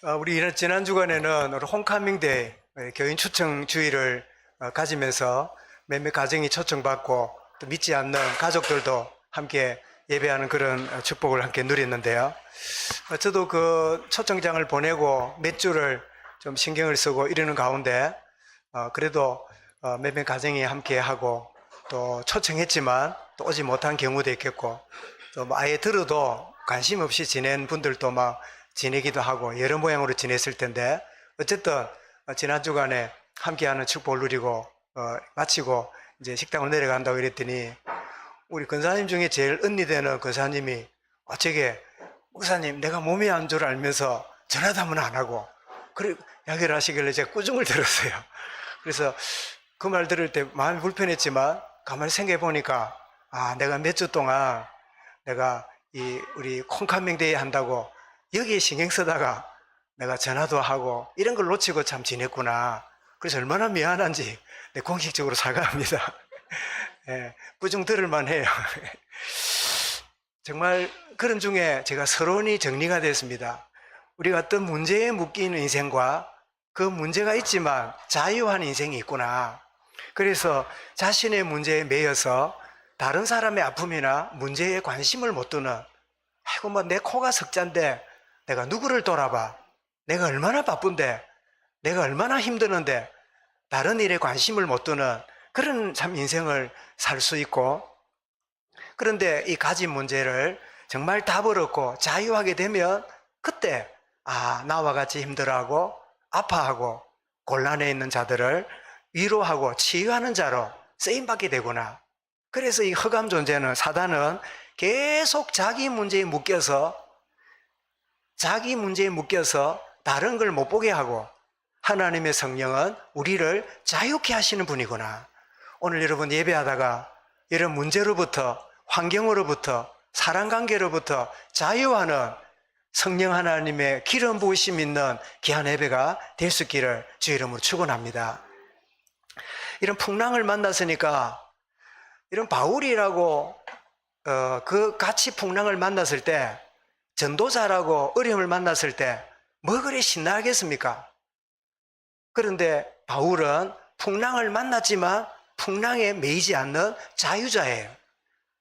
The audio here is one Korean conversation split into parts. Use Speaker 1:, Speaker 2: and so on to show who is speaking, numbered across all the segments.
Speaker 1: 우리 지난 주간에는 우리 홈카밍 데이 교인 초청 주의를 가지면서 몇몇 가정이 초청받고 또 믿지 않는 가족들도 함께 예배하는 그런 축복을 함께 누렸는데요. 저도 그 초청장을 보내고 몇 주를 좀 신경을 쓰고 이러는 가운데 그래도 몇몇 가정이 함께 하고 또 초청했지만 또 오지 못한 경우도 있겠고 또 아예 들어도 관심 없이 지낸 분들도 막 지내기도 하고 여러 모양으로 지냈을 텐데 어쨌든 지난 주간에 함께하는 축복을 누리고 마치고 이제 식당으로 내려간다고 이랬더니 우리 권사님 중에 제일 언니 되는 권사님이 저게 목사님 내가 몸이 안 좋을 알면서 전화도 한번 안 하고 그래 이야기를 하시길래 제가 꾸중을 들었어요. 그래서 그 말 들을 때 마음이 불편했지만 가만히 생각해 보니까 내가 몇 주 동안 내가 우리 콩카밍 데이 한다고 여기에 신경 쓰다가 내가 전화도 하고 이런 걸 놓치고 참 지냈구나. 그래서 얼마나 미안한지 공식적으로 사과합니다. 예, 꾸중 들을만 해요. 정말 그런 중에 제가 서론이 정리가 됐습니다. 우리가 어떤 문제에 묶이는 인생과 그 문제가 있지만 자유한 인생이 있구나. 그래서 자신의 문제에 매여서 다른 사람의 아픔이나 문제에 관심을 못 두는 아이고 뭐 내 코가 석잔데 내가 누구를 돌아봐. 내가 얼마나 바쁜데 내가 얼마나 힘드는데 다른 일에 관심을 못 두는 그런 참 인생을 살 수 있고 그런데 이 가진 문제를 정말 답을 얻고 자유하게 되면 그때 나와 같이 힘들어하고 아파하고 곤란해 있는 자들을 위로하고 치유하는 자로 쓰임받게 되구나. 그래서 이 흑암 존재는 사단은 계속 자기 문제에 묶여서 다른 걸 못 보게 하고 하나님의 성령은 우리를 자유케 하시는 분이구나. 오늘 여러분 예배하다가 이런 문제로부터 환경으로부터 사랑관계로부터 자유하는 성령 하나님의 기름 부으심 있는 귀한 예배가 될 수 있기를 주 이름으로 축원합니다. 이런 풍랑을 만났으니까 이런 바울이라고 그 같이 풍랑을 만났을 때 전도자라고 어려움을 만났을 때 뭐 그리 신나겠습니까? 그런데 바울은 풍랑을 만났지만 풍랑에 매이지 않는 자유자예요.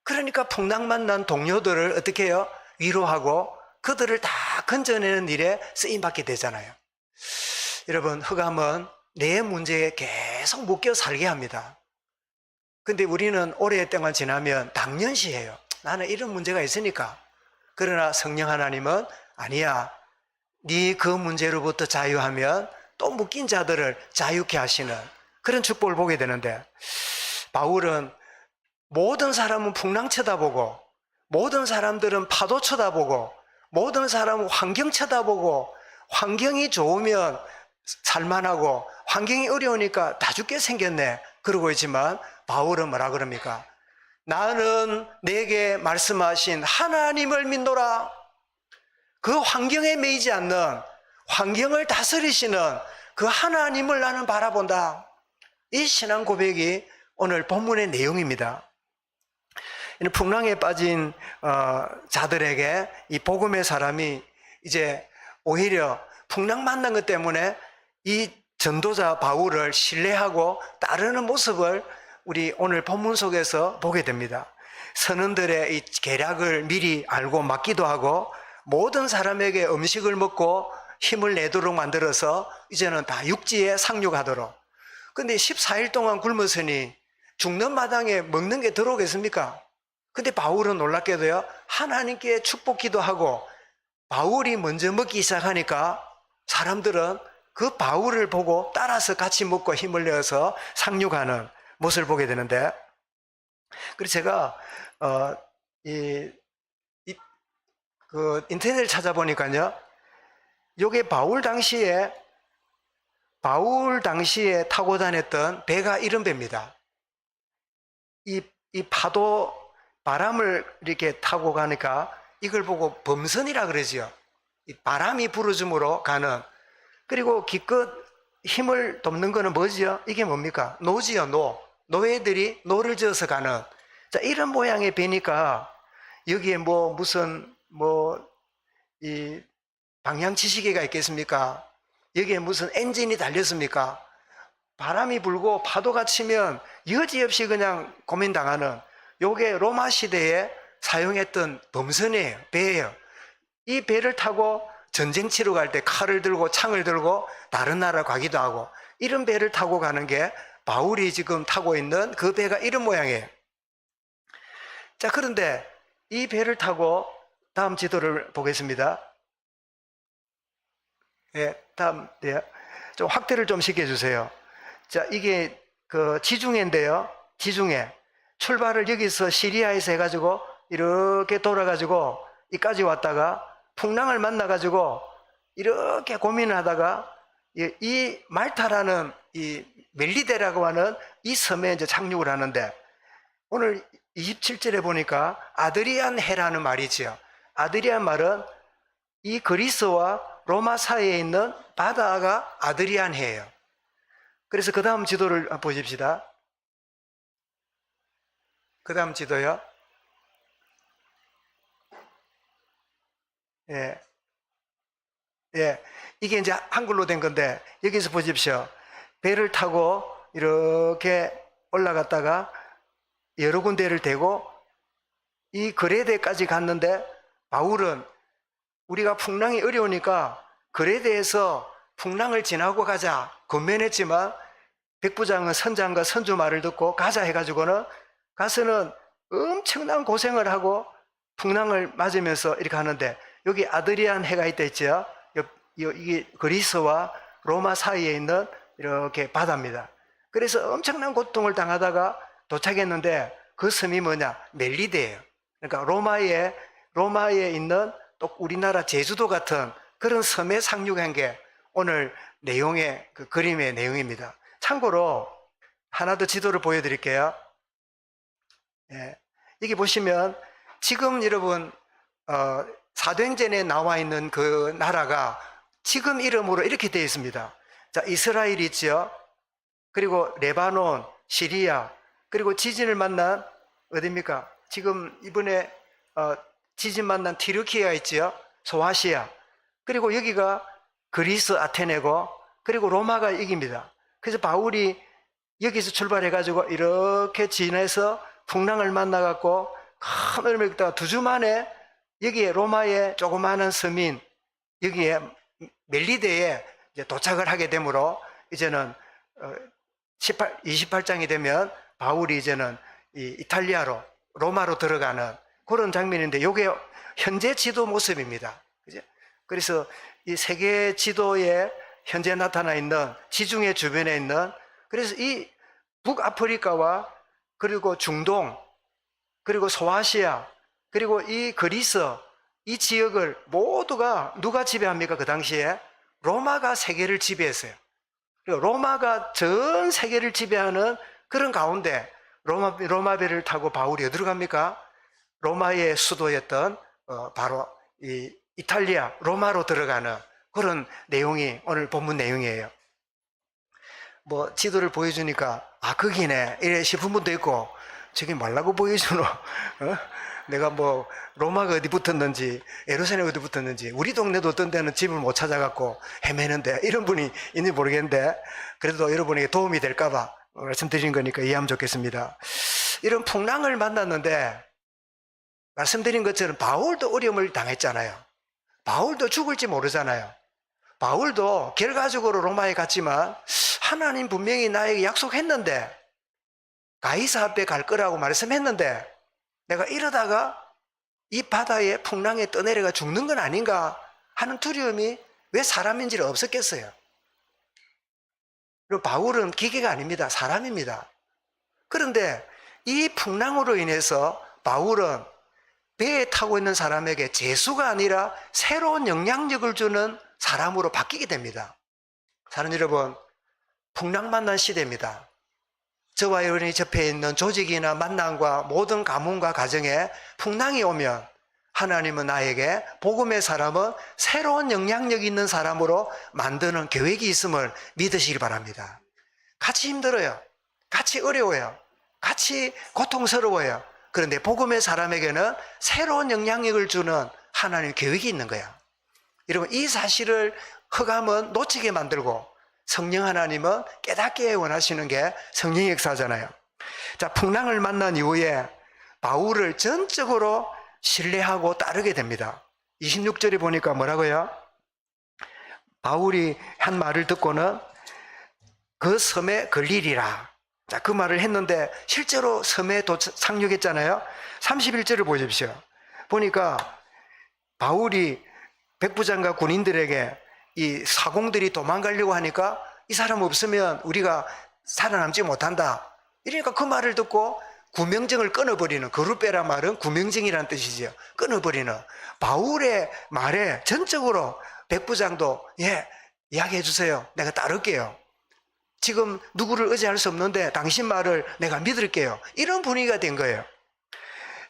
Speaker 1: 그러니까 풍랑 만난 동료들을 어떻게 해요? 위로하고 그들을 다 건져내는 일에 쓰임받게 되잖아요. 여러분 흑암은 내 문제에 계속 묶여 살게 합니다. 근데 우리는 오랫동안 지나면 당연시해요. 나는 이런 문제가 있으니까. 그러나 성령 하나님은 아니야. 네 그 문제로부터 자유하면 또 묶인 자들을 자유케 하시는 그런 축복을 보게 되는데 바울은 모든 사람은 풍랑 쳐다보고 모든 사람들은 파도 쳐다보고 모든 사람은 환경 쳐다보고 환경이 좋으면 살만하고 환경이 어려우니까 다 죽게 생겼네 그러고 있지만 바울은 뭐라 그럽니까? 나는 내게 말씀하신 하나님을 믿노라. 그 환경에 매이지 않는 환경을 다스리시는 그 하나님을 나는 바라본다. 이 신앙 고백이 오늘 본문의 내용입니다. 풍랑에 빠진 자들에게 이 복음의 사람이 이제 오히려 풍랑 만난 것 때문에 이 전도자 바울을 신뢰하고 따르는 모습을 우리 오늘 본문 속에서 보게 됩니다. 선원들의 이 계략을 미리 알고 막기도 하고 모든 사람에게 음식을 먹고 힘을 내도록 만들어서 이제는 다 육지에 상륙하도록. 근데 14일 동안 굶었으니 죽는 마당에 먹는 게 들어오겠습니까? 근데 바울은 놀랍게도요, 하나님께 축복 기도하고 바울이 먼저 먹기 시작하니까 사람들은 그 바울을 보고 따라서 같이 먹고 힘을 내어서 상륙하는 모습을 보게 되는데, 그래서 제가 인터넷을 찾아보니까요, 요게 바울 당시에 타고 다녔던 배가 이런 배입니다. 이 파도 바람을 이렇게 타고 가니까 이걸 보고 범선이라 그러지요. 이 바람이 불어줌으로 가는. 그리고 기껏 힘을 돕는 거는 뭐지요? 이게 뭡니까? 노지요, 노. 노예들이 노를 지어서 가는. 자, 이런 모양의 배니까 여기에 무슨 이 방향지시기가 있겠습니까? 여기에 무슨 엔진이 달렸습니까? 바람이 불고 파도가 치면 여지없이 그냥 고민당하는, 요게 로마 시대에 사용했던 범선이에요. 배예요. 이 배를 타고 전쟁 치러 갈 때 칼을 들고 창을 들고 다른 나라 가기도 하고, 이런 배를 타고 가는 게 바울이 지금 타고 있는 그 배가 이런 모양이에요. 자, 그런데 이 배를 타고, 다음 지도를 보겠습니다. 예, 다음, 네. 좀 확대를 좀 시켜주세요. 자, 이게 그 지중해인데요. 지중해. 출발을 여기서 시리아에서 해가지고 이렇게 돌아가지고 이까지 왔다가 풍랑을 만나가지고 이렇게 고민을 하다가 이 말타라는 이 멜리데라고 하는 이 섬에 이제 착륙을 하는데, 오늘 27절에 보니까 아드리안 해라는 말이지요. 아드리안 말은 이 그리스와 로마 사이에 있는 바다가 아드리안 해예요. 그래서 그 다음 지도를 보십시다. 그 다음 지도요. 예. 예. 이게 이제 한글로 된 건데, 여기서 보십시오. 배를 타고 이렇게 올라갔다가 여러 군데를 대고 이 그레데까지 갔는데, 바울은 우리가 풍랑이 어려우니까 그레데에서 풍랑을 지나고 가자 권면했지만, 백부장은 선장과 선주 말을 듣고 가자 해가지고는 가서는 엄청난 고생을 하고 풍랑을 맞으면서 이렇게 하는데, 여기 아드리안 해가 있다 했죠. 이게 그리스와 로마 사이에 있는 이렇게 바다입니다. 그래서 엄청난 고통을 당하다가 도착했는데, 그 섬이 뭐냐? 멜리데예요. 그러니까 로마에 있는 또 우리나라 제주도 같은 그런 섬에 상륙한 게 오늘 내용의 그 그림의 내용입니다. 참고로 하나 더 지도를 보여드릴게요. 예. 여기 보시면 지금 여러분 사도행전에 나와 있는 그 나라가 지금 이름으로 이렇게 되어 있습니다. 자, 이스라엘 있죠. 그리고 레바논, 시리아, 그리고 지진을 만난 어디입니까? 지금 이번에 지진 만난 튀르키예가 있죠. 소아시아. 그리고 여기가 그리스 아테네고, 그리고 로마가 여기입니다. 그래서 바울이 여기서 출발해가지고 이렇게 지나서 풍랑을 만나갖고 큰 얼음을 걷다가 2주 만에 여기에 로마의 조그마한 섬인 여기에 멜리데에 이제 도착을 하게 되므로, 이제는 28장이 되면 바울이 이제는 이탈리아로, 로마로 들어가는 그런 장면인데, 이게 현재 지도 모습입니다. 그래서 이 세계 지도에 현재 나타나 있는 지중해 주변에 있는, 그래서 이 북아프리카와 그리고 중동, 그리고 소아시아, 그리고 이 그리스, 이 지역을 모두가 누가 지배합니까? 그 당시에 로마가 세계를 지배했어요. 로마가 전 세계를 지배하는 그런 가운데 로마배를 타고 바울이 어디로 갑니까? 로마의 수도였던 바로 이 이탈리아 로마로 들어가는 그런 내용이 오늘 본문 내용이에요. 뭐 지도를 보여주니까 거기네 이래 싶은 분도 있고, 저기 말라고 보여주노? 내가 뭐 로마가 어디 붙었는지, 예루살렘 어디 붙었는지, 우리 동네도 어떤 데는 집을 못 찾아갖고 헤매는데, 이런 분이 있는지 모르겠는데, 그래도 여러분에게 도움이 될까봐 말씀드린 거니까 이해하면 좋겠습니다. 이런 풍랑을 만났는데, 말씀드린 것처럼 바울도 어려움을 당했잖아요. 바울도 죽을지 모르잖아요. 바울도 결과적으로 로마에 갔지만 하나님 분명히 나에게 약속했는데, 가이사 앞에 갈 거라고 말씀했는데, 내가 이러다가 이 바다에 풍랑에 떠내려가 죽는 건 아닌가 하는 두려움이 왜 사람인지를 없었겠어요. 그리고 바울은 기계가 아닙니다. 사람입니다. 그런데 이 풍랑으로 인해서 바울은 배에 타고 있는 사람에게 재수가 아니라 새로운 영향력을 주는 사람으로 바뀌게 됩니다. 사는 여러분, 풍랑 만난 시대입니다. 저와 여러분이 접해 있는 조직이나 만남과 모든 가문과 가정에 풍랑이 오면 하나님은 나에게, 복음의 사람은 새로운 영향력 있는 사람으로 만드는 계획이 있음을 믿으시길 바랍니다. 같이 힘들어요. 같이 어려워요. 같이 고통스러워요. 그런데 복음의 사람에게는 새로운 영향력을 주는 하나님의 계획이 있는 거야. 여러분, 이 사실을 흑암은 놓치게 만들고 성령 하나님은 깨닫게 원하시는 게 성령의 역사잖아요. 자, 풍랑을 만난 이후에 바울을 전적으로 신뢰하고 따르게 됩니다. 26절에 보니까 뭐라고요? 바울이 한 말을 듣고는 그 섬에 걸리리라. 자, 그 말을 했는데 실제로 섬에 상륙했잖아요. 31절을 보십시오. 보니까 바울이 백부장과 군인들에게 이 사공들이 도망가려고 하니까 이 사람 없으면 우리가 살아남지 못한다. 이러니까 그 말을 듣고 구명정을 끊어버리는, 그루 빼라 말은 구명정이라는 뜻이죠. 끊어버리는 바울의 말에 전적으로 백부장도 이야기해 주세요. 내가 따를게요. 지금 누구를 의지할 수 없는데 당신 말을 내가 믿을게요. 이런 분위기가 된 거예요.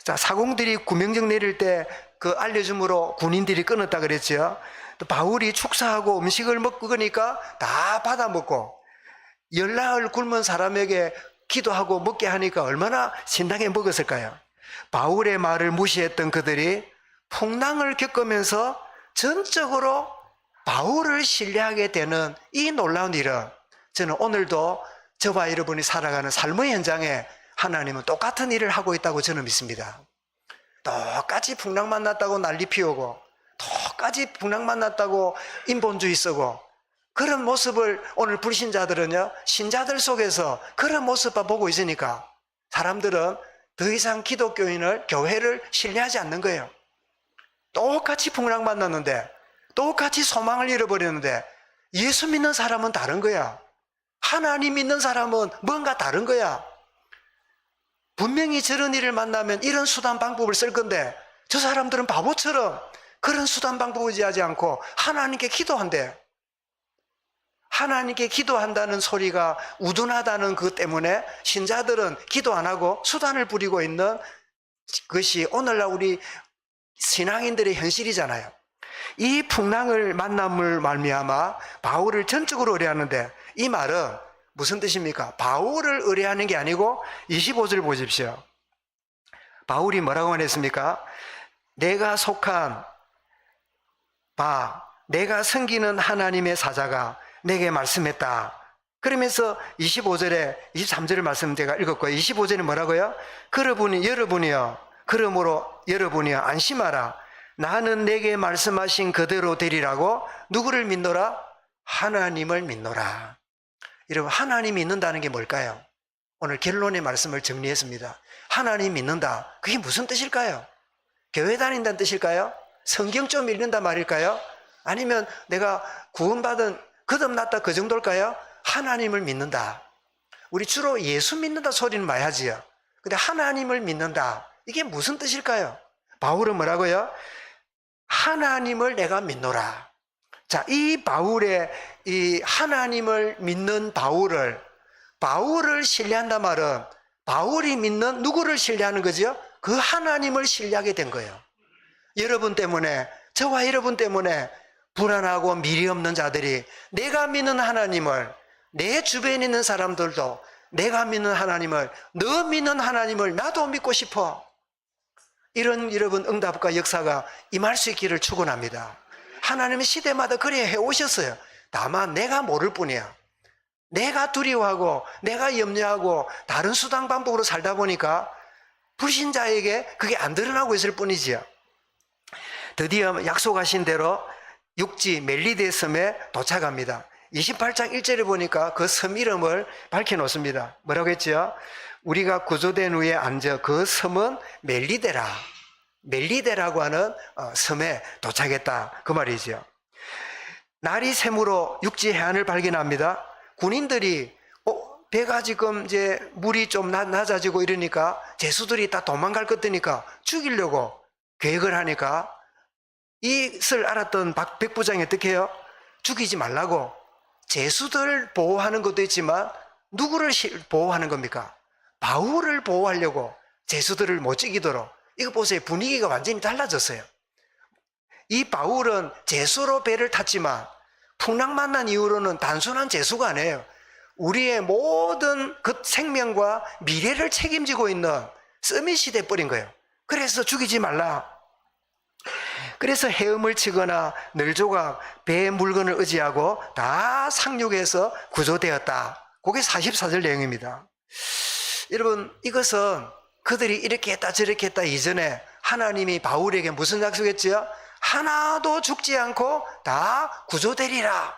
Speaker 1: 자, 사공들이 구명정 내릴 때 그 알려줌으로 군인들이 끊었다 그랬죠. 또 바울이 축사하고 음식을 먹으니까 다 받아 먹고, 열나흘 굶은 사람에게 기도하고 먹게 하니까 얼마나 신나게 먹었을까요? 바울의 말을 무시했던 그들이 풍랑을 겪으면서 전적으로 바울을 신뢰하게 되는 이 놀라운 일은, 저는 오늘도 저와 여러분이 살아가는 삶의 현장에 하나님은 똑같은 일을 하고 있다고 저는 믿습니다. 똑같이 풍랑 만났다고 난리 피우고, 똑같이 풍랑 만났다고 인본주의 쓰고, 그런 모습을 오늘 불신자들은요, 신자들 속에서 그런 모습만 보고 있으니까 사람들은 더 이상 기독교인을, 교회를 신뢰하지 않는 거예요. 똑같이 풍랑 만났는데, 똑같이 소망을 잃어버렸는데, 예수 믿는 사람은 다른 거야. 하나님 믿는 사람은 뭔가 다른 거야. 분명히 저런 일을 만나면 이런 수단 방법을 쓸 건데, 저 사람들은 바보처럼 그런 수단 방법을 의지하지 않고 하나님께 기도한대. 하나님께 기도한다는 소리가 우둔하다는 것 때문에 신자들은 기도 안 하고 수단을 부리고 있는 것이 오늘날 우리 신앙인들의 현실이잖아요. 이 풍랑을 만남을 말미암아 바울을 전적으로 의뢰하는데, 이 말은 무슨 뜻입니까? 바울을 의뢰하는 게 아니고 25절 보십시오. 바울이 뭐라고 말했습니까? 내가 속한 바, 내가 섬기는 하나님의 사자가 내게 말씀했다. 그러면서 25절에 23절의 말씀 제가 읽었고요. 25절에 뭐라고요? 여러분이요. 그러므로 여러분이요, 안심하라. 나는 내게 말씀하신 그대로 되리라고. 누구를 믿노라? 하나님을 믿노라. 여러분, 하나님 믿는다는 게 뭘까요? 오늘 결론의 말씀을 정리했습니다. 하나님 믿는다. 그게 무슨 뜻일까요? 교회 다닌다는 뜻일까요? 성경 좀 읽는다 말일까요? 아니면 내가 구원받은, 거듭났다, 그 정도일까요? 하나님을 믿는다. 우리 주로 예수 믿는다 소리는 많이 하지요. 근데 하나님을 믿는다, 이게 무슨 뜻일까요? 바울은 뭐라고요? 하나님을 내가 믿노라. 자, 이 바울의 이 하나님을 믿는 바울을 신뢰한다 말은 바울이 믿는 누구를 신뢰하는 거죠? 그 하나님을 신뢰하게 된 거예요. 여러분 때문에, 저와 여러분 때문에 불안하고 미래 없는 자들이 내가 믿는 하나님을, 내 주변에 있는 사람들도 내가 믿는 하나님을, 너 믿는 하나님을 나도 믿고 싶어, 이런 여러분 응답과 역사가 임할 수 있기를 축원합니다. 하나님은 시대마다 그래 해오셨어요. 다만 내가 모를 뿐이야. 내가 두려워하고 내가 염려하고 다른 수단 방법으로 살다 보니까 불신자에게 그게 안 드러나고 있을 뿐이지요. 드디어 약속하신 대로 육지 멜리데 섬에 도착합니다. 28장 1절에 보니까 그 섬 이름을 밝혀놓습니다. 뭐라고 했죠? 우리가 구조된 후에 앉아 그 섬은 멜리데라. 멜리데라고 하는 섬에 도착했다, 그 말이죠. 날이 새므로 육지 해안을 발견합니다. 군인들이 배가 지금 이제 물이 좀 낮아지고 이러니까 제수들이 다 도망갈 것 같으니까 죽이려고 계획을 하니까, 이것을 알았던 백부장이 어떻게 해요? 죽이지 말라고. 제수들 보호하는 것도 있지만 누구를 보호하는 겁니까? 바울을 보호하려고 제수들을 못 죽이도록. 이거 보세요. 분위기가 완전히 달라졌어요. 이 바울은 제수로 배를 탔지만 풍랑 만난 이후로는 단순한 제수가 아니에요. 우리의 모든 그 생명과 미래를 책임지고 있는 서밋이 돼버린 거예요. 그래서 죽이지 말라. 그래서 헤엄을 치거나 널조각, 배의 물건을 의지하고 다 상륙해서 구조되었다. 그게 44절 내용입니다. 여러분, 이것은 그들이 이렇게 했다 저렇게 했다 이전에 하나님이 바울에게 무슨 약속했지요? 하나도 죽지 않고 다 구조되리라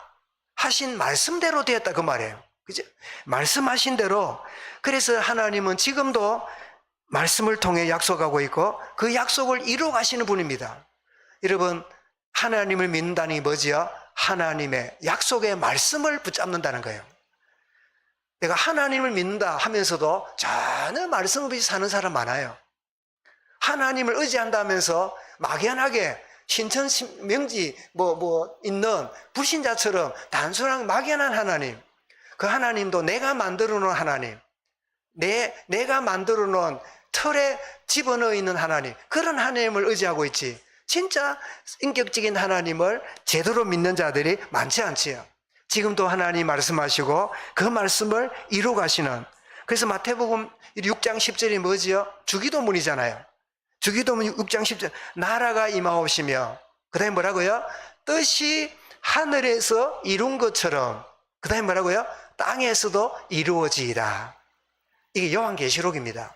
Speaker 1: 하신 말씀대로 되었다 그 말이에요. 그죠? 말씀하신 대로. 그래서 하나님은 지금도 말씀을 통해 약속하고 있고 그 약속을 이루어 가시는 분입니다. 여러분, 하나님을 믿는다는 게 뭐지요? 하나님의 약속의 말씀을 붙잡는다는 거예요. 내가 하나님을 믿는다 하면서도 전혀 말씀 없이 사는 사람 많아요. 하나님을 의지한다면서 막연하게 신천 명지 있는 불신자처럼 단순한 막연한 하나님, 그 하나님도 내가 만들어 놓은 하나님, 내가 만들어 놓은 틀에 집어넣어 있는 하나님, 그런 하나님을 의지하고 있지, 진짜 인격적인 하나님을 제대로 믿는 자들이 많지 않지요. 지금도 하나님 말씀하시고 그 말씀을 이루어 가시는. 그래서 마태복음 6장 10절이 뭐지요? 주기도문이잖아요. 주기도문 6장 10절, 나라가 임하옵시며, 그 다음에 뭐라고요? 뜻이 하늘에서 이룬 것처럼, 그 다음에 뭐라고요? 땅에서도 이루어지이다. 이게 요한계시록입니다.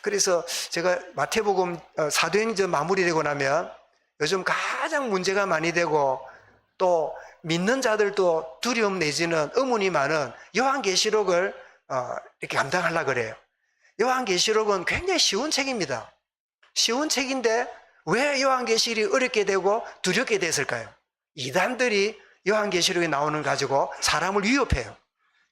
Speaker 1: 그래서 제가 마태복음 사도행전 마무리되고 나면 요즘 가장 문제가 많이 되고 또 믿는 자들도 두려움 내지는 의문이 많은 요한계시록을 이렇게 감당하려고 그래요. 요한계시록은 굉장히 쉬운 책입니다. 쉬운 책인데 왜 요한계시록이 어렵게 되고 두렵게 됐을까요? 이단들이 요한계시록에 나오는 걸 가지고 사람을 위협해요.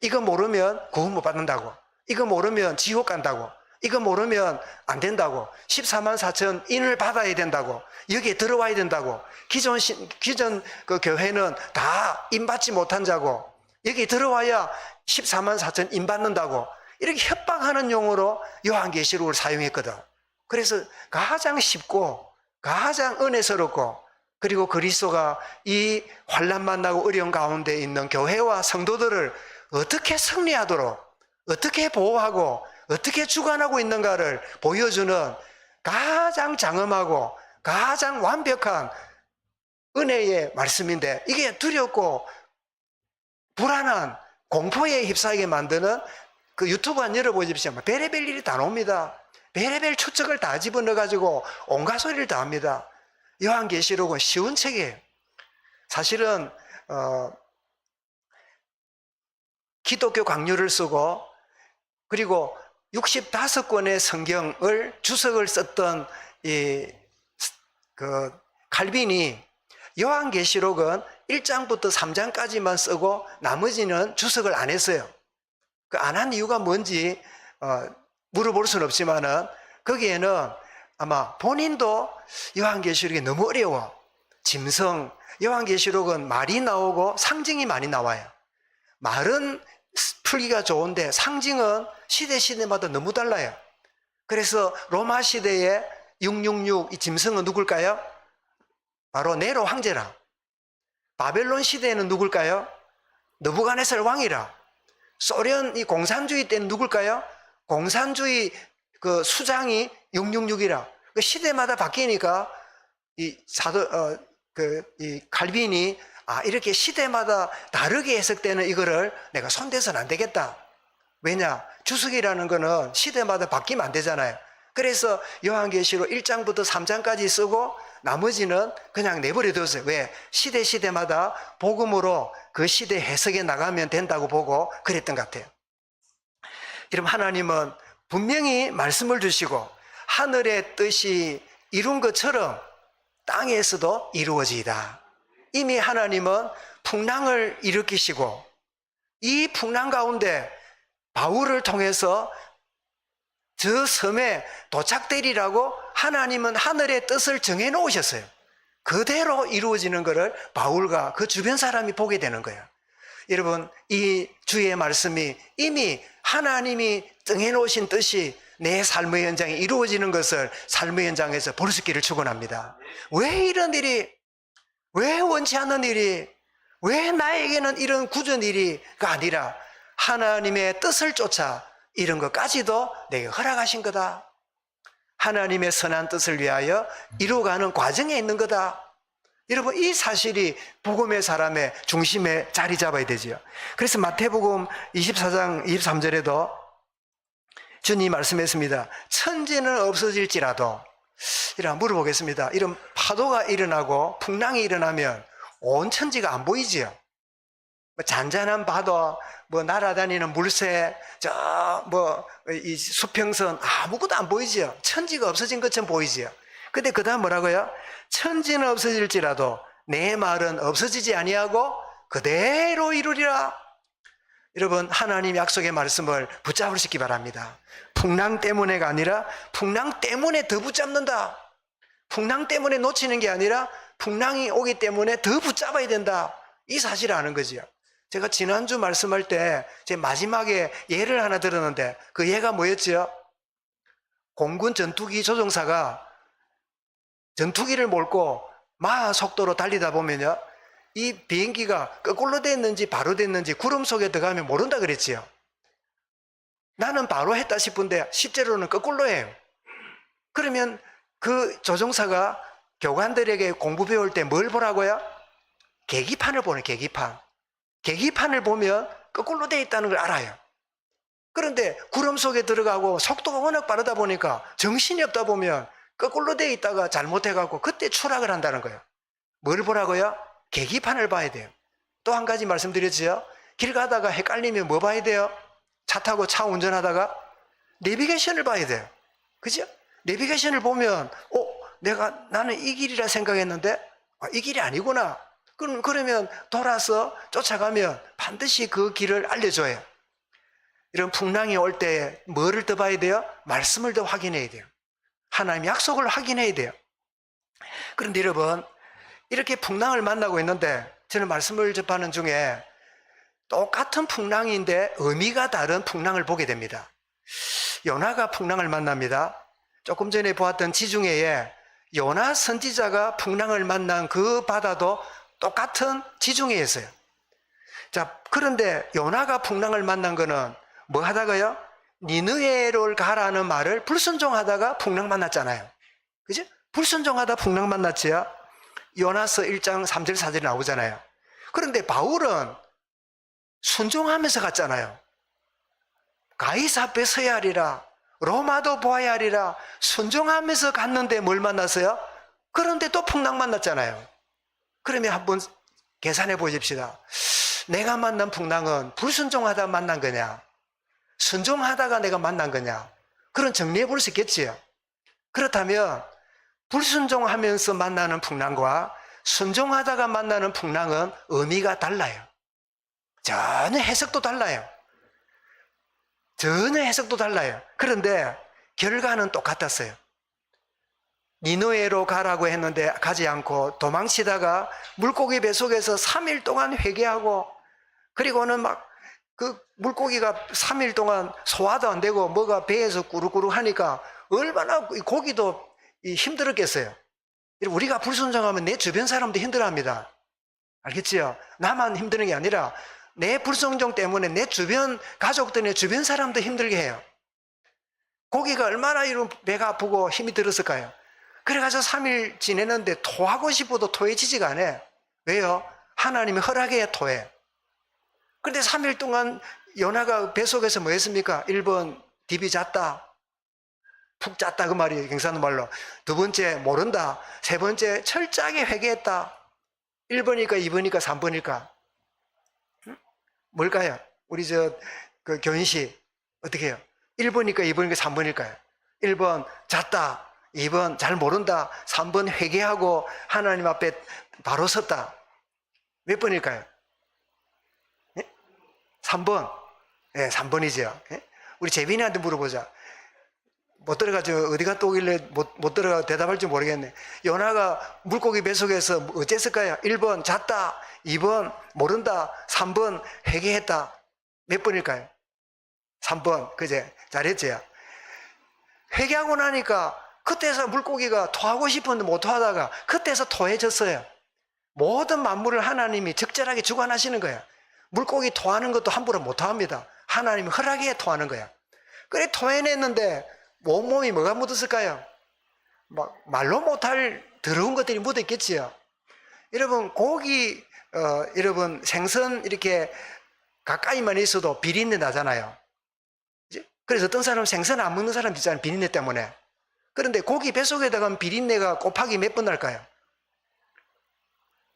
Speaker 1: 이거 모르면 구원 못 받는다고, 이거 모르면 지옥 간다고, 이거 모르면 안 된다고, 14만 4천 인을 받아야 된다고, 여기에 들어와야 된다고, 기존 그 교회는 다 인받지 못한 자고, 여기 들어와야 14만 4천 인 받는다고, 이렇게 협박하는 용어로 요한계시록을 사용했거든. 그래서 가장 쉽고 가장 은혜스럽고, 그리고 그리스도가 이 환난 만나고 어려운 가운데 있는 교회와 성도들을 어떻게 승리하도록, 어떻게 보호하고 어떻게 주관하고 있는가를 보여주는 가장 장엄하고 가장 완벽한 은혜의 말씀인데, 이게 두렵고 불안한 공포에 휩싸이게 만드는 그 유튜브 한 열어보십시오. 별의별 일이 다 나옵니다. 별의별 추측을 다 집어넣어가지고 온갖 소리를 다 합니다. 요한계시록은 쉬운 책이에요. 사실은 기독교 강요를 쓰고 그리고 65권의 성경을 주석을 썼던 칼빈이 요한계시록은 1장부터 3장까지만 쓰고 나머지는 주석을 안 했어요. 그 안 한 이유가 뭔지 물어볼 수는 없지만은 거기에는 아마 본인도 요한계시록이 너무 어려워. 짐승, 요한계시록은 말이 나오고 상징이 많이 나와요. 말은 풀기가 좋은데 상징은 시대마다 너무 달라요. 그래서 로마 시대에 666 이 짐승은 누굴까요? 바로 네로 황제라. 바벨론 시대에는 누굴까요? 느부갓네살 왕이라. 소련 이 공산주의 때는 누굴까요? 공산주의 그 수장이 666이라. 그 시대마다 바뀌니까 이 칼빈이 이렇게 시대마다 다르게 해석되는 이거를 내가 손대서는 안 되겠다. 왜냐? 주석이라는 거는 시대마다 바뀌면 안 되잖아요. 그래서 요한계시록 1장부터 3장까지 쓰고 나머지는 그냥 내버려 뒀어요. 왜? 시대마다 복음으로 그 시대 해석에 나가면 된다고 보고 그랬던 것 같아요. 여러분, 하나님은 분명히 말씀을 주시고 하늘의 뜻이 이룬 것처럼 땅에서도 이루어지이다. 이미 하나님은 풍랑을 일으키시고 이 풍랑 가운데 바울을 통해서 저 섬에 도착되리라고 하나님은 하늘의 뜻을 정해 놓으셨어요. 그대로 이루어지는 것을 바울과 그 주변 사람이 보게 되는 거예요. 여러분, 이 주의 말씀이 이미 하나님이 정해 놓으신 뜻이 내 삶의 현장에 이루어지는 것을 삶의 현장에서 볼 수 있기를 축원합니다. 왜 이런 일이, 왜 원치 않는 일이, 왜 나에게는 이런 굳은 일이가 아니라 하나님의 뜻을 쫓아 이런 것까지도 내게 허락하신 거다. 하나님의 선한 뜻을 위하여 이루어가는 과정에 있는 거다. 여러분, 이 사실이 복음의 사람의 중심에 자리 잡아야 되지요. 그래서 마태복음 24장 23절에도 주님이 말씀했습니다. 천지는 없어질지라도, 이라 물어보겠습니다. 이런 파도가 일어나고 풍랑이 일어나면 온 천지가 안 보이지요. 잔잔한 바다, 날아다니는 물새, 이 수평선, 아무것도 안 보이지요. 천지가 없어진 것처럼 보이지요. 근데 그 다음 뭐라고요? 천지는 없어질지라도 내 말은 없어지지 아니하고 그대로 이루리라. 여러분, 하나님 약속의 말씀을 붙잡으시기 바랍니다. 풍랑 때문에가 아니라 풍랑 때문에 더 붙잡는다. 풍랑 때문에 놓치는 게 아니라 풍랑이 오기 때문에 더 붙잡아야 된다. 이 사실을 아는 거지요. 제가 지난주 말씀할 때 제 마지막에 예를 하나 들었는데 그 예가 뭐였죠? 공군 전투기 조종사가 전투기를 몰고 마하 속도로 달리다 보면요, 이 비행기가 거꾸로 됐는지 바로 됐는지 구름 속에 들어가면 모른다 그랬지요. 나는 바로 했다 싶은데 실제로는 거꾸로 해요. 그러면 그 조종사가 교관들에게 공부 배울 때 뭘 보라고요? 계기판을 보는, 계기판. 계기판을 보면 거꾸로 되어 있다는 걸 알아요. 그런데 구름 속에 들어가고 속도가 워낙 빠르다 보니까 정신이 없다 보면 거꾸로 되어 있다가 잘못해갖고 그때 추락을 한다는 거예요. 뭘 보라고요? 계기판을 봐야 돼요. 또 한 가지 말씀드렸지요. 길 가다가 헷갈리면 뭐 봐야 돼요? 차 타고 차 운전하다가 내비게이션을 봐야 돼요. 그죠? 내비게이션을 보면 나는 이 길이라 생각했는데 이 길이 아니구나. 그러면 돌아서 쫓아가면 반드시 그 길을 알려줘요. 이런 풍랑이 올 때 뭐를 더 봐야 돼요? 말씀을 더 확인해야 돼요. 하나님 약속을 확인해야 돼요. 그런데 여러분, 이렇게 풍랑을 만나고 있는데 저는 말씀을 접하는 중에 똑같은 풍랑인데 의미가 다른 풍랑을 보게 됩니다. 요나가 풍랑을 만납니다. 조금 전에 보았던 지중해에 요나 선지자가 풍랑을 만난 그 바다도 똑같은 지중해였어요. 자, 그런데 요나가 풍랑을 만난 거는 뭐 하다가요? 니느웨를 가라는 말을 불순종하다가 풍랑 만났잖아요. 그죠? 불순종하다 풍랑 만났지요? 요나서 1장 3절 4절에 나오잖아요. 그런데 바울은 순종하면서 갔잖아요. 가이사 앞에 서야 하리라, 로마도 보아야 하리라, 순종하면서 갔는데 뭘 만났어요? 그런데 또 풍랑 만났잖아요. 그러면 한번 계산해 보십시다. 내가 만난 풍랑은 불순종하다 만난 거냐, 순종하다가 내가 만난 거냐, 그런 정리해 볼 수 있겠지요. 그렇다면 불순종하면서 만나는 풍랑과 순종하다가 만나는 풍랑은 의미가 달라요. 전혀 해석도 달라요. 전혀 해석도 달라요. 그런데 결과는 똑같았어요. 니느웨로 가라고 했는데 가지 않고 도망치다가 물고기 뱃속에서 3일 동안 회개하고, 그리고는 막 그 물고기가 3일 동안 소화도 안 되고 뭐가 배에서 꾸룩꾸룩 하니까 얼마나 고기도 힘들었겠어요. 우리가 불순종하면 내 주변 사람도 힘들어합니다. 알겠지요? 나만 힘드는 게 아니라 내 불순종 때문에 내 주변 가족들, 주변 사람도 힘들게 해요. 고기가 얼마나 이런 배가 아프고 힘이 들었을까요? 그래가지고 3일 지내는데 토하고 싶어도 토해지지가 않아요. 왜요? 하나님의 허락해야 토해. 그런데 3일 동안 요나가 뱃속에서 뭐 했습니까? 1번 딥이 잤다, 푹 잤다, 그 말이에요, 경상도 말로. 두 번째 모른다, 세 번째 철저하게 회개했다. 1번일까 2번일까 3번일까? 뭘까요? 우리 그 교인씨 어떻게 해요? 1번일까 2번일까 3번일까요? 1번 잤다, 2번 잘 모른다, 3번 회개하고 하나님 앞에 바로 섰다. 몇 번일까요? 3번. 예, 3번이죠. 예? 우리 재빈이한테 물어보자. 못 들어가죠. 어디 갔다 오길래 못 들어가 대답할지 모르겠네. 요나가 물고기 뱃속에서 어쨌을까요? 1번 잤다, 2번 모른다, 3번 회개했다. 몇 번일까요? 3번. 그제? 잘했지요. 회개하고 나니까 그때서 물고기가 토하고 싶었는데 못 토하다가 그때서 토해졌어요. 모든 만물을 하나님이 적절하게 주관하시는 거예요. 물고기 토하는 것도 함부로 못 토합니다. 하나님이 허락해 토하는 거야. 그래 토해냈는데 온몸이 뭐가 묻었을까요? 막 말로 못할 더러운 것들이 묻어 있겠지요. 여러분 고기 여러분 생선 이렇게 가까이만 있어도 비린내 나잖아요. 그래서 어떤 사람은 생선 안 먹는 사람 있잖아요. 비린내 때문에. 그런데 고기 뱃속에다가 비린내가 곱하기 몇 번 날까요?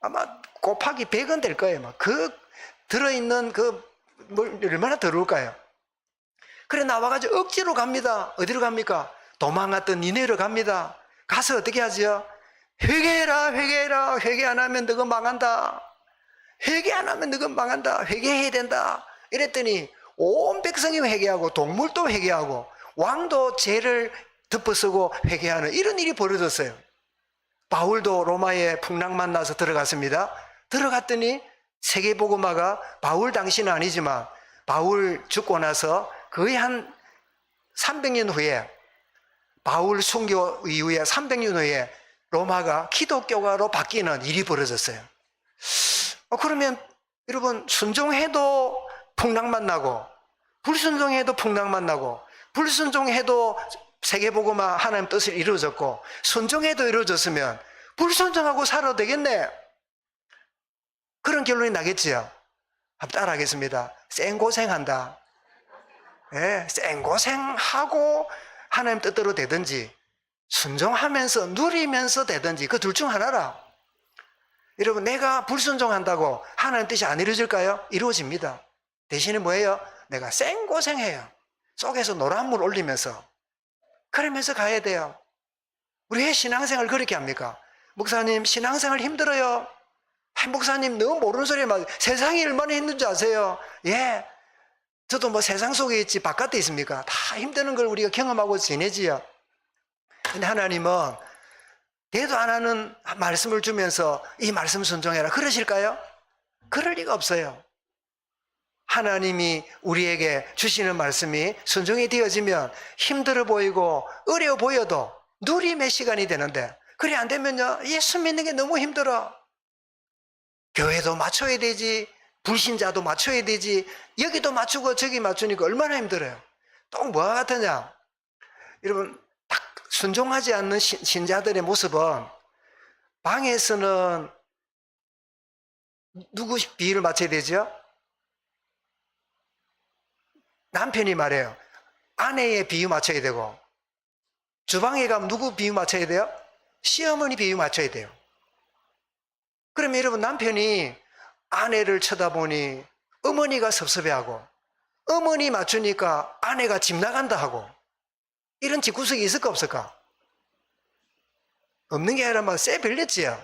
Speaker 1: 아마 곱하기 100은 될 거예요. 그 들어있는 뭘 얼마나 더러울까요? 그래 나와가지고 억지로 갑니다. 어디로 갑니까? 도망갔던 니네로 갑니다. 가서 어떻게 하죠? 회개해라 회개해라. 회개 안 하면 너가 망한다. 회개 안 하면 너가 망한다. 회개해야 된다. 이랬더니 온 백성이 회개하고 동물도 회개하고 왕도 죄를 덮어쓰고 회개하는 이런 일이 벌어졌어요. 바울도 로마에 풍랑 만나서 들어갔습니다. 들어갔더니 세계복음화가 바울 당시는 아니지만 바울 죽고 나서 거의 한 300년 후에 바울 순교 이후에 300년 후에 로마가 기독교가로 바뀌는 일이 벌어졌어요. 그러면 여러분 순종해도 풍랑만 나고 불순종해도 풍랑만 나고 불순종해도 세계복음화 하나님 뜻을 이루어졌고 순종해도 이루어졌으면 불순종하고 살아도 되겠네. 그런 결론이 나겠지요. 한번 따라하겠습니다. 생고생한다. 네, 생고생하고 하나님 뜻대로 되든지 순종하면서 누리면서 되든지 그 둘 중 하나라. 여러분 내가 불순종한다고 하나님 뜻이 안 이루어질까요? 이루어집니다. 대신에 뭐예요? 내가 생고생해요. 속에서 노란물 올리면서 그러면서 가야 돼요. 우리 왜 신앙생활 그렇게 합니까? 목사님 신앙생활 힘들어요. 목사님 너무 모르는 소리 막 세상이 얼마나 힘든지 아세요? 예, 저도 뭐 세상 속에 있지 바깥에 있습니까? 다 힘드는 걸 우리가 경험하고 지내지요. 근데 하나님은 대도 안 하는 말씀을 주면서 이 말씀 순종해라 그러실까요? 그럴 리가 없어요. 하나님이 우리에게 주시는 말씀이 순종이 되어지면 힘들어 보이고 어려워 보여도 누림의 시간이 되는데 그래 안 되면요 예수 믿는 게 너무 힘들어. 교회도 맞춰야 되지 불신자도 맞춰야 되지 여기도 맞추고 저기 맞추니까 얼마나 힘들어요. 또 뭐가 같으냐 여러분 딱 순종하지 않는 신자들의 모습은 방에서는 누구 비유를 맞춰야 되죠? 남편이 말해요. 아내의 비유 맞춰야 되고 주방에 가면 누구 비유 맞춰야 돼요? 시어머니 비유 맞춰야 돼요. 그러면 여러분 남편이 아내를 쳐다보니 어머니가 섭섭해하고 어머니 맞추니까 아내가 집 나간다 하고 이런 집구석이 있을까 없을까? 없는 게 아니라 막 쎄 별렸지요.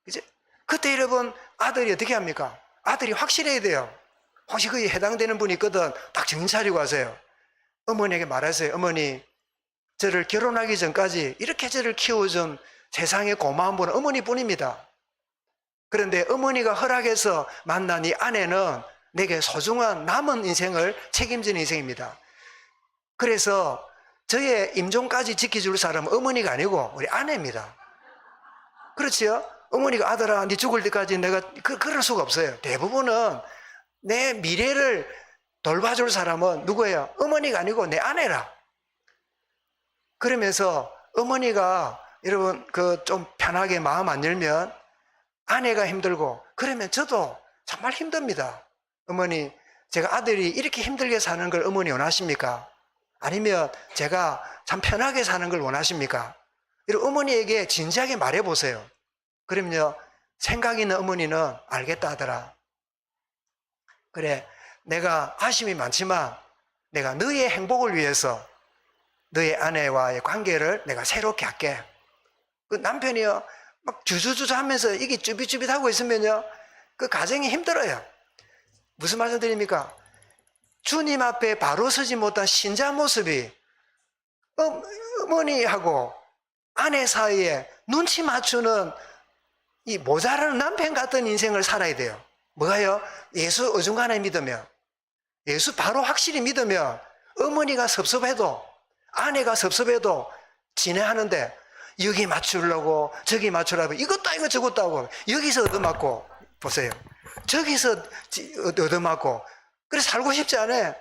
Speaker 1: 그치? 그때 여러분 아들이 어떻게 합니까? 아들이 확실해야 돼요. 혹시 거기에 해당되는 분이 있거든 딱 정신 차리고 하세요. 어머니에게 말하세요. 어머니 저를 결혼하기 전까지 이렇게 저를 키워준 세상에 고마운 분은 어머니뿐입니다. 그런데 어머니가 허락해서 만난 이 아내는 내게 소중한 남은 인생을 책임지는 인생입니다. 그래서 저의 임종까지 지켜줄 사람은 어머니가 아니고 우리 아내입니다. 그렇지요? 어머니가 아들아 네 죽을 때까지 내가 그럴 수가 없어요. 대부분은 내 미래를 돌봐줄 사람은 누구예요? 어머니가 아니고 내 아내라. 그러면서 어머니가 여러분 좀 편하게 마음 안 열면 아내가 힘들고 그러면 저도 정말 힘듭니다. 어머니 제가 아들이 이렇게 힘들게 사는 걸 어머니 원하십니까? 아니면 제가 참 편하게 사는 걸 원하십니까? 이런 어머니에게 진지하게 말해보세요. 그러면요 생각 있는 어머니는 알겠다 하더라. 그래 내가 아쉬움이 많지만 내가 너의 행복을 위해서 너의 아내와의 관계를 내가 새롭게 할게. 그 남편이요 막 주저주저 하면서 이게 쭈빗쭈빗하고 있으면요 그 가정이 힘들어요. 무슨 말씀 드립니까? 주님 앞에 바로 서지 못한 신자 모습이 어머니하고 아내 사이에 눈치 맞추는 이 모자라는 남편 같은 인생을 살아야 돼요. 뭐가요? 예수 어중간하게 믿으면 예수 바로 확실히 믿으면 어머니가 섭섭해도 아내가 섭섭해도 지내하는데 여기 맞추려고 저기 맞추려고 이것도 아니고 저것도 하고 여기서 얻어맞고 보세요. 저기서 얻어맞고 그래서 살고 싶지 않아요.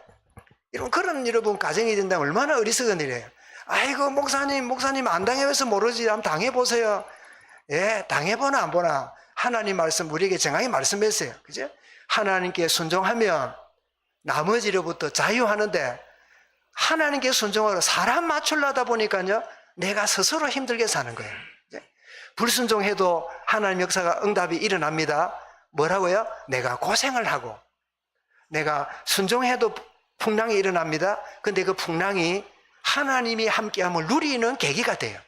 Speaker 1: 그런 여러분 가정이 된다면 얼마나 어리석은 일이에요. 아이고, 목사님 안 당해봐서 모르지. 한번 당해보세요. 예, 당해보나 안 보나. 하나님 말씀 우리에게 정확히 말씀했어요. 그죠? 하나님께 순종하면 나머지로부터 자유하는데, 하나님께 순종하러 사람 맞추려다 보니까요, 내가 스스로 힘들게 사는 거예요. 불순종해도 하나님 역사가 응답이 일어납니다. 뭐라고요? 내가 고생을 하고, 내가 순종해도 풍랑이 일어납니다. 근데 그 풍랑이 하나님이 함께함을 누리는 계기가 돼요.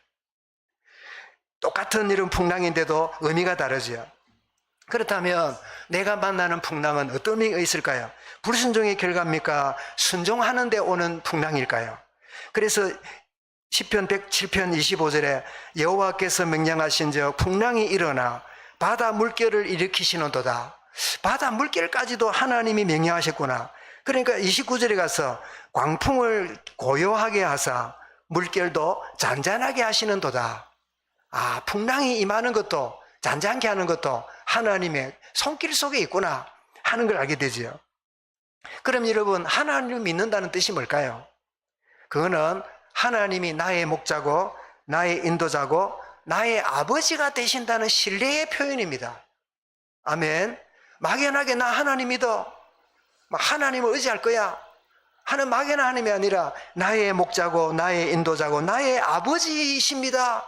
Speaker 1: 똑같은 이런 풍랑인데도 의미가 다르죠. 그렇다면 내가 만나는 풍랑은 어떤 의미가 있을까요? 불순종의 결과입니까? 순종하는 데 오는 풍랑일까요? 그래서 시편 107편 25절에 여호와께서 명령하신즉 풍랑이 일어나 바다 물결을 일으키시는도다. 바다 물결까지도 하나님이 명령하셨구나. 그러니까 29절에 가서 광풍을 고요하게 하사 물결도 잔잔하게 하시는도다. 아, 풍랑이 임하는 것도 잔잔케 하는 것도 하나님의 손길 속에 있구나 하는 걸 알게 되지요. 그럼 여러분, 하나님을 믿는다는 뜻이 뭘까요? 그거는 하나님이 나의 목자고 나의 인도자고 나의 아버지가 되신다는 신뢰의 표현입니다. 아멘. 막연하게 나 하나님 믿어, 하나님을 의지할 거야 하는 막연한 하나님이 아니라 나의 목자고 나의 인도자고 나의 아버지이십니다.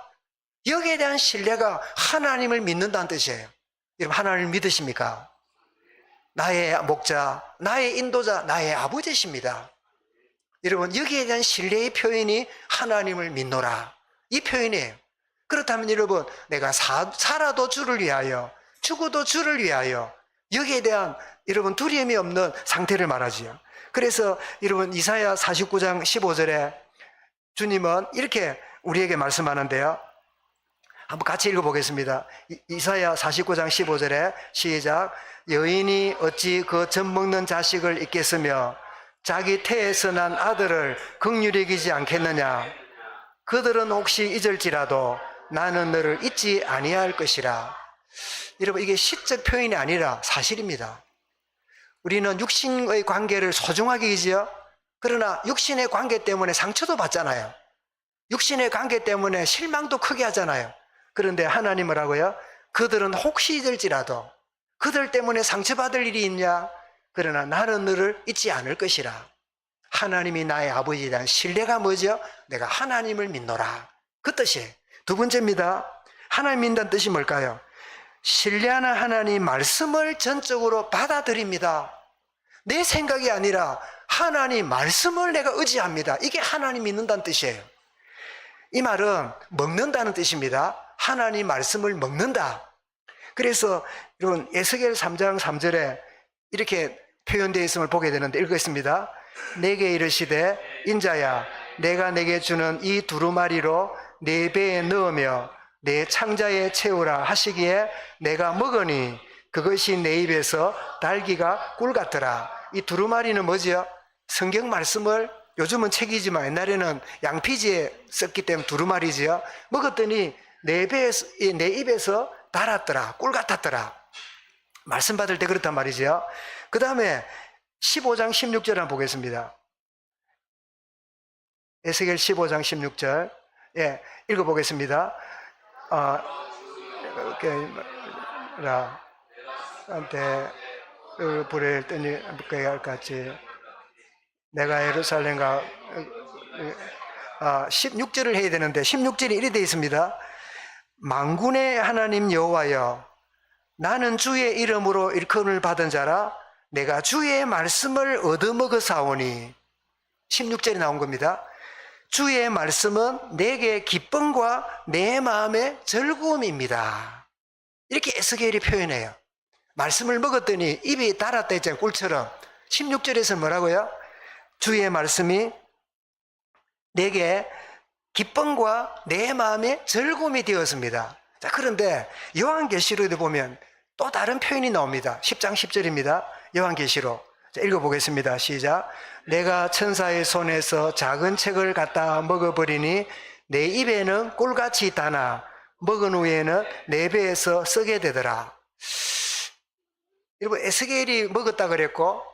Speaker 1: 여기에 대한 신뢰가 하나님을 믿는다는 뜻이에요. 여러분, 하나님을 믿으십니까? 나의 목자, 나의 인도자, 나의 아버지십니다. 여러분, 여기에 대한 신뢰의 표현이 하나님을 믿노라, 이 표현이에요. 그렇다면 여러분, 내가 살아도 주를 위하여 죽어도 주를 위하여, 여기에 대한 여러분 두려움이 없는 상태를 말하지요. 그래서 여러분, 이사야 49장 15절에 주님은 이렇게 우리에게 말씀하는데요, 한번 같이 읽어보겠습니다. 이사야 49장 15절에 시작. 여인이 어찌 그 젖먹는 자식을 잊겠으며 자기 태에서 난 아들을 긍휼히 여기지 않겠느냐. 그들은 혹시 잊을지라도 나는 너를 잊지 아니할 것이라. 여러분, 이게 시적 표현이 아니라 사실입니다. 우리는 육신의 관계를 소중하게 여기지요. 그러나 육신의 관계 때문에 상처도 받잖아요. 육신의 관계 때문에 실망도 크게 하잖아요. 그런데 하나님은 뭐라고요? 그들은 혹시 잊을지라도, 그들 때문에 상처받을 일이 있냐? 그러나 나는 너를 잊지 않을 것이라. 하나님이 나의 아버지에 대한 신뢰가 뭐죠? 내가 하나님을 믿노라, 그 뜻이에요. 두 번째입니다. 하나님 믿는다는 뜻이 뭘까요? 신뢰하는 하나님 말씀을 전적으로 받아들입니다. 내 생각이 아니라 하나님 말씀을 내가 의지합니다. 이게 하나님 믿는다는 뜻이에요. 이 말은 먹는다는 뜻입니다. 하나님 말씀을 먹는다. 그래서 여러분, 에스겔 3장 3절에 이렇게 표현되어 있음을 보게 되는데, 읽겠습니다. 내게 이르시되 인자야, 내가 내게 주는 이 두루마리로 내 배에 넣으며 내 창자에 채우라 하시기에 내가 먹으니 그것이 내 입에서 달기가 꿀 같더라. 이 두루마리는 뭐지요? 성경 말씀을, 요즘은 책이지만 옛날에는 양피지에 썼기 때문에 두루마리지요. 먹었더니 내 입에서 달았더라, 꿀 같았더라. 말씀 받을 때 그렇단 말이지요. 그 다음에 15장 16절 한번 보겠습니다. 에스겔 15장 16절, 예, 읽어보겠습니다. 한테 불을 뜨니 같이 내가 예루살렘과 16절을 해야 되는데 16절이 이렇게 되어 있습니다. 만군의 하나님 여호와여, 나는 주의 이름으로 일컬음을 받은 자라. 내가 주의 말씀을 얻어먹어사오니. 16절에 나온 겁니다. 주의 말씀은 내게 기쁨과 내 마음의 즐거움입니다. 이렇게 에스겔이 표현해요. 말씀을 먹었더니 입이 달았다 했잖아요, 꿀처럼. 16절에서 뭐라고요? 주의 말씀이 내게 기쁨과 내 마음의 즐거움이 되었습니다. 자, 그런데 요한계시록에 보면 또 다른 표현이 나옵니다. 10장 10절입니다. 요한계시록. 자, 읽어보겠습니다. 시작. 내가 천사의 손에서 작은 책을 갖다 먹어버리니 내 입에는 꿀같이 다나 먹은 후에는 내 배에서 썩게 되더라. 여러분, 에스겔이 먹었다 그랬고,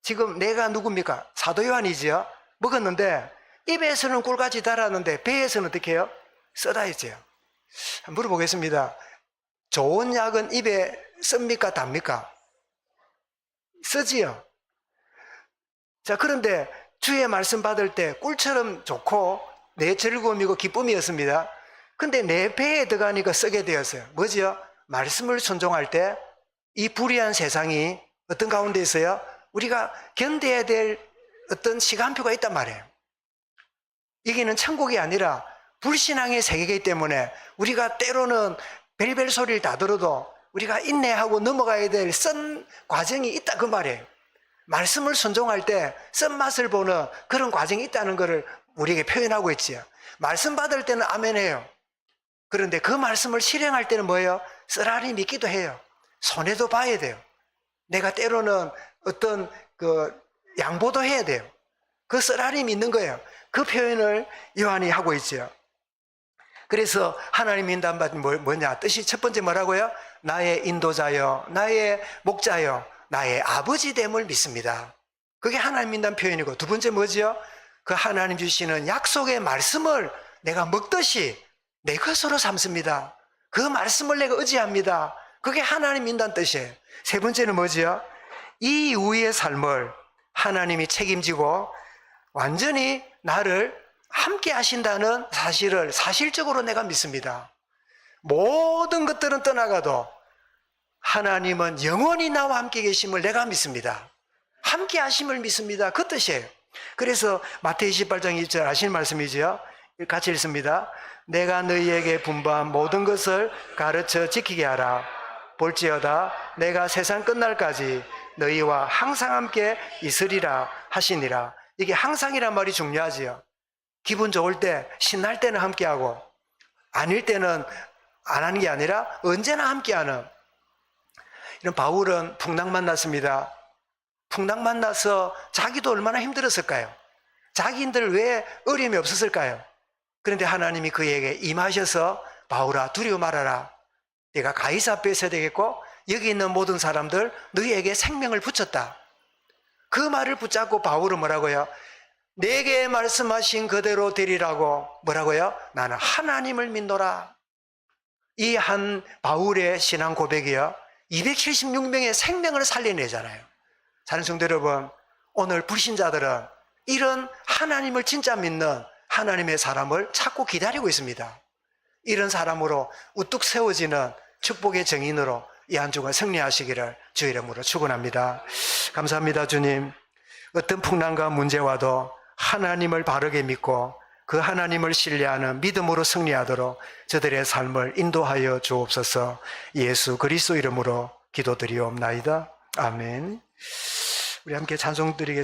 Speaker 1: 지금 내가 누굽니까? 사도 요한이지요. 먹었는데 입에서는 꿀같이 달았는데 배에서는 어떻게 해요? 쏟아지죠. 한번 물어보겠습니다. 좋은 약은 입에 씁니까? 답니까? 쓰지요. 자, 그런데 주의 말씀 받을 때 꿀처럼 좋고 내 즐거움이고 기쁨이었습니다. 근데 내 배에 들어가니까 쓰게 되었어요. 뭐지요? 말씀을 순종할 때 이 불의한 세상이 어떤 가운데 있어요? 우리가 견뎌야 될 어떤 시간표가 있단 말이에요. 여기는 천국이 아니라 불신앙의 세계이기 때문에 우리가 때로는 벨벨 소리를 다 들어도 우리가 인내하고 넘어가야 될 쓴 과정이 있다 그 말이에요. 말씀을 순종할 때 쓴맛을 보는 그런 과정이 있다는 것을 우리에게 표현하고 있지요. 말씀 받을 때는 아멘해요. 그런데 그 말씀을 실행할 때는 뭐예요? 쓰라리 믿기도 해요. 손해도 봐야 돼요. 내가 때로는 어떤 양보도 해야 돼요. 그 쓰라리 믿는 거예요. 그 표현을 요한이 하고 있죠. 그래서 하나님 인도함이 뭐냐? 뜻이 첫 번째 뭐라고요? 나의 인도자여, 나의 목자여, 나의 아버지 됨을 믿습니다. 그게 하나님 인도함 표현이고, 두 번째 뭐지요? 그 하나님 주시는 약속의 말씀을 내가 먹듯이 내 것으로 삼습니다. 그 말씀을 내가 의지합니다. 그게 하나님 인도한 뜻이에요. 세 번째는 뭐지요? 이 이후의 삶을 하나님이 책임지고 완전히 나를 함께 하신다는 사실을 사실적으로 내가 믿습니다. 모든 것들은 떠나가도 하나님은 영원히 나와 함께 계심을 내가 믿습니다. 함께 하심을 믿습니다. 그 뜻이에요. 그래서 마태복음 28장 2절 아시는 말씀이죠? 같이 읽습니다. 내가 너희에게 분부한 모든 것을 가르쳐 지키게 하라. 볼지어다 내가 세상 끝날까지 너희와 항상 함께 있으리라 하시니라. 이게 항상이란 말이 중요하지요. 기분 좋을 때, 신날 때는 함께하고 아닐 때는 안 하는 게 아니라 언제나 함께하는. 이런 바울은 풍랑 만났습니다. 풍랑 만나서 자기도 얼마나 힘들었을까요? 자기인들 왜 어려움이 없었을까요? 그런데 하나님이 그에게 임하셔서 바울아 두려워 말아라. 내가 가이사 앞에 서야 되겠고 여기 있는 모든 사람들 너희에게 생명을 붙였다. 그 말을 붙잡고 바울은 뭐라고요? 내게 말씀하신 그대로 되리라고 뭐라고요? 나는 하나님을 믿노라. 이 한 바울의 신앙 고백이요 276명의 생명을 살려내잖아요. 사랑하는 성도 여러분, 오늘 불신자들은 이런 하나님을 진짜 믿는 하나님의 사람을 찾고 기다리고 있습니다. 이런 사람으로 우뚝 세워지는 축복의 정인으로 이 한 주간 승리하시기를 주 이름으로 축원합니다. 감사합니다. 주님, 어떤 풍랑과 문제와도 하나님을 바르게 믿고 그 하나님을 신뢰하는 믿음으로 승리하도록 저들의 삶을 인도하여 주옵소서. 예수 그리스도 이름으로 기도드리옵나이다. 아멘. 우리 함께 찬송 드리겠습니다.